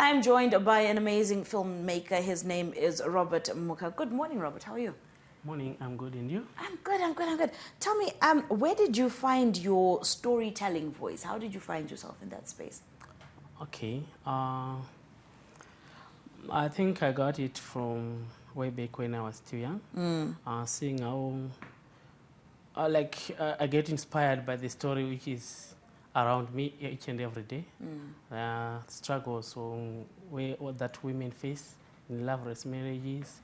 I'm joined by an amazing filmmaker. His name is Robert Mhuka. Good morning, Robert. How are you? Morning, I'm good, and you? I'm good. Tell me, where did you find your storytelling voice? How did you find yourself in that space? Okay, I think I got it from way back when I was still young. Seeing how, I get inspired by the story which is around me each and every day. Struggles that women face in loveless marriages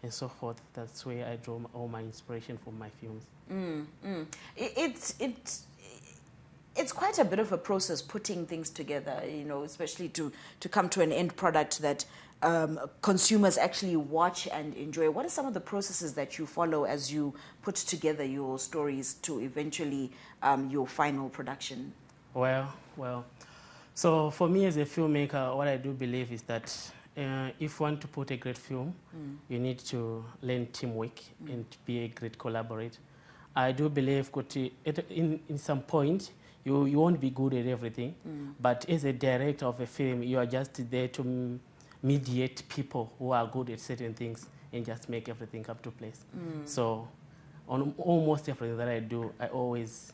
and so forth. That's where I draw all my inspiration from my films. It's quite a bit of a process putting things together, you know, especially to come to an end product that consumers actually watch and enjoy. What are some of the processes that you follow as you put together your stories to eventually your final production? Well, so for me as a filmmaker, what I do believe is that if you want to put a great film, you need to learn teamwork and be a great collaborator. I do believe in some point, you won't be good at everything, but as a director of a film, you are just there to mediate people who are good at certain things and just make everything come to place. So on almost everything that I do, I always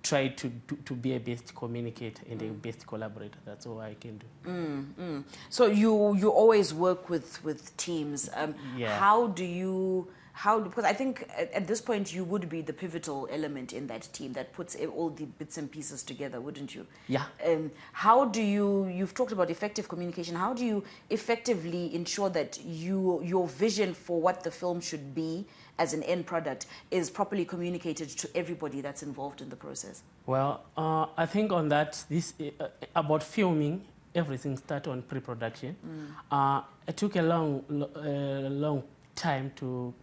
try to be a best communicator and a best collaborator. That's all I can do. So you always work with teams. Yeah. Because I think at this point you would be the pivotal element in that team that puts all the bits and pieces together, wouldn't you? Yeah. How do you've talked about effective communication, how do you effectively ensure that your vision for what the film should be as an end product is properly communicated to everybody that's involved in the process? Well, I think on that, about filming, everything starts on pre-production. It took a long time to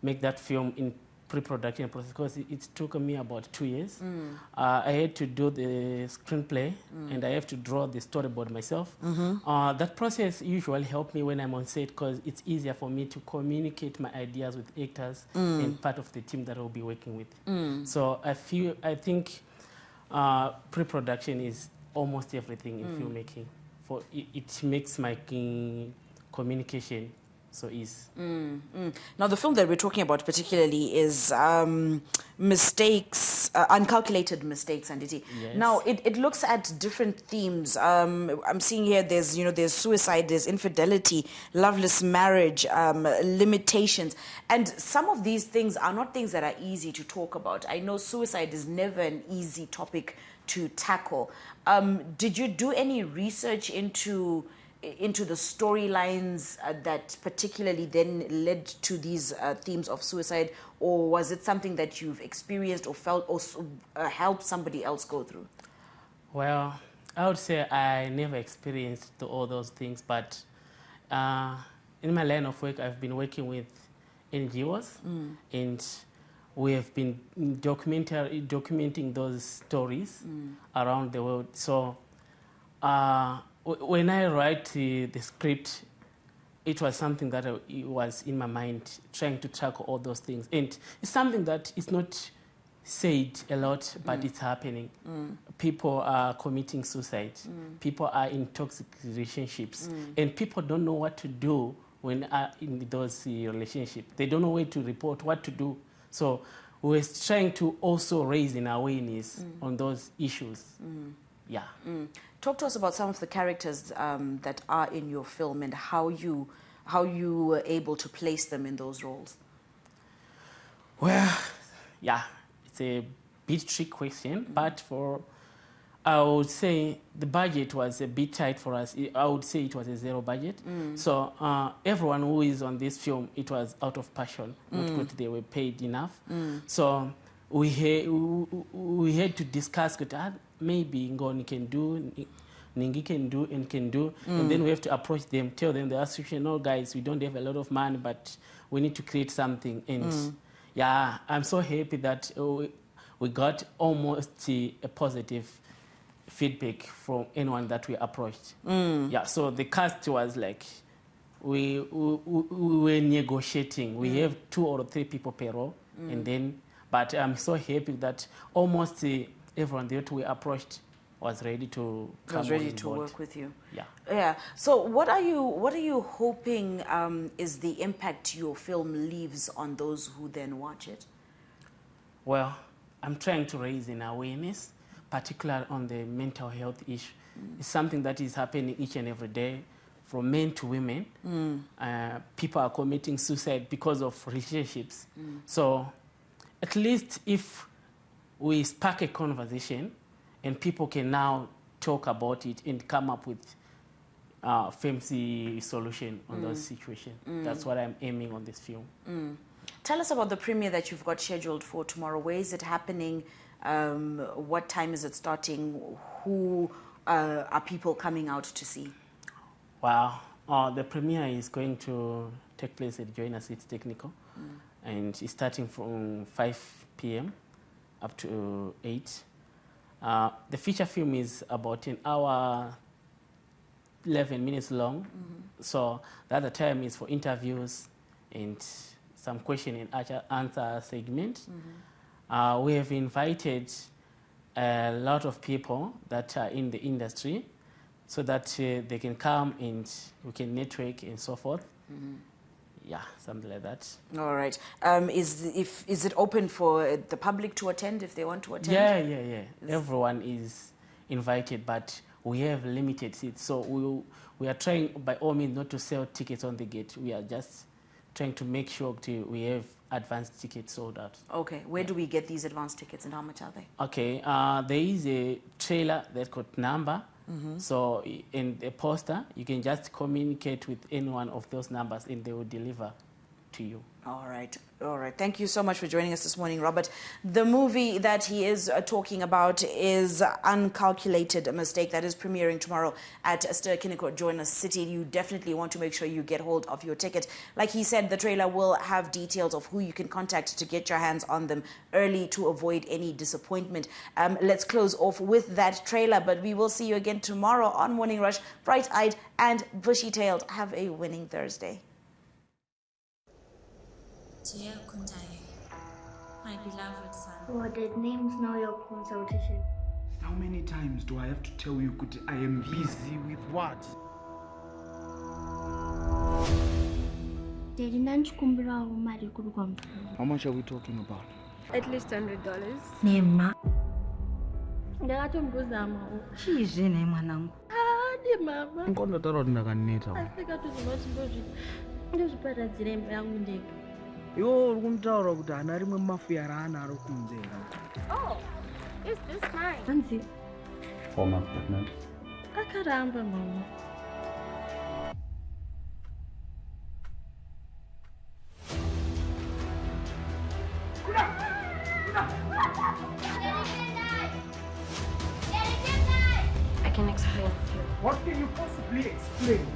make that film in pre-production process because it took me about 2 years. I had to do the screenplay and I have to draw the storyboard myself. That process usually helps me when I'm on set because it's easier for me to communicate my ideas with actors and part of the team that I'll be working with. So I think pre-production is almost everything in filmmaking. It makes my communication so easy. Now, the film that we're talking about particularly is mistakes, uncalculated mistakes, and Yes. Now, it looks at different themes. I'm seeing here there's suicide, there's infidelity, loveless marriage, limitations, and some of these things are not things that are easy to talk about. I know suicide is never an easy topic to tackle. Did you do any research into the storylines that particularly then led to these themes of suicide, or was it something that you've experienced or felt or helped somebody else go through? Well, I would say I never experienced all those things, but in my line of work, I've been working with NGOs, and we have been documenting those stories around the world. So when I write the script, it was something that was in my mind, trying to tackle all those things. And it's something that is not said a lot, but it's happening. People are committing suicide. People are in toxic relationships. And people don't know what to do when are in those relationships. They don't know where to report, what to do. So we're trying to also raise an awareness on those issues. Yeah. Talk to us about some of the characters that are in your film and how you were able to place them in those roles. Well, yeah, it's a bit tricky question, but I would say the budget was a bit tight for us. I would say it was a zero budget. So everyone who is on this film, it was out of passion, not good. They were paid enough. So we had to discuss maybe Ngoni can do, Ningi can do, and then we have to approach them, tell them the association, no guys, we don't have a lot of money, but we need to create something. And yeah, I'm so happy that we got almost a positive feedback from anyone that we approached. Yeah, so the cast was like, we were negotiating. We have 2 or 3 people per role, and then, but I'm so happy that almost everyone that we approached was ready to I was ready to work with you. Yeah. Yeah. So what are you hoping is the impact your film leaves on those who then watch it? Well, I'm trying to raise an awareness, particularly on the mental health issue. It's something that is happening each and every day, from men to women. People are committing suicide because of relationships. So at least if we spark a conversation and people can now talk about it and come up with fancy solution on those situations. That's what I'm aiming on this film. Tell us about the premiere that you've got scheduled for tomorrow. Where is it happening? What time is it starting? Who are people coming out to see? Wow. The premiere is going to take place at Joiner City Technical. And it's starting from 5 p.m. up to 8. The feature film is about an hour, 11 minutes long. So the other time is for interviews and some question and answer segment. We have invited a lot of people that are in the industry so that they can come and we can network and so forth. Yeah, something like that. All right. Is it open for the public to attend if they want to attend? Yeah. Everyone is invited, but we have limited seats. So we are trying by all means not to sell tickets on the gate. We are just trying to make sure we have advanced tickets sold out. Okay. Where do we get these advanced tickets and how much are they? Okay. There is a trailer that got number. So in the poster, you can just communicate with any one of those numbers and they will deliver to you. All right. Thank you so much for joining us this morning, Robert. The movie that he is talking about is Uncalculated Mistake. That is premiering tomorrow at Ster-Kinekor, Joiner City. You definitely want to make sure you get hold of your ticket. Like he said, the trailer will have details of who you can contact to get your hands on them early to avoid any disappointment. Let's close off with that trailer, but we will see you again tomorrow on Morning Rush, bright-eyed and bushy-tailed. Have a winning Thursday. Dear Kundayi, my beloved son. What the names know your consultation. How many times do I have to tell you, Kuti, I am busy with what? How much are we talking about? At least $100. Nema. Chizvine mwanangu. Hadi mama. Ngondo taro ndakaneta. Asika tuzimati ndozvipata dziremba yangu ndega. Iwo uri kumutaura kuti hana rimwe mafuya raanaro kunze. Oh, is this mine? Hanzi. 4 months pregnant. Akaramba mama. I can explain to you. What can you possibly explain?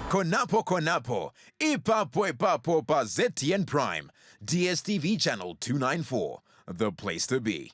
Konapo Konapo, Ipapo pa ZTN Prime, DSTV channel 294, the place to be.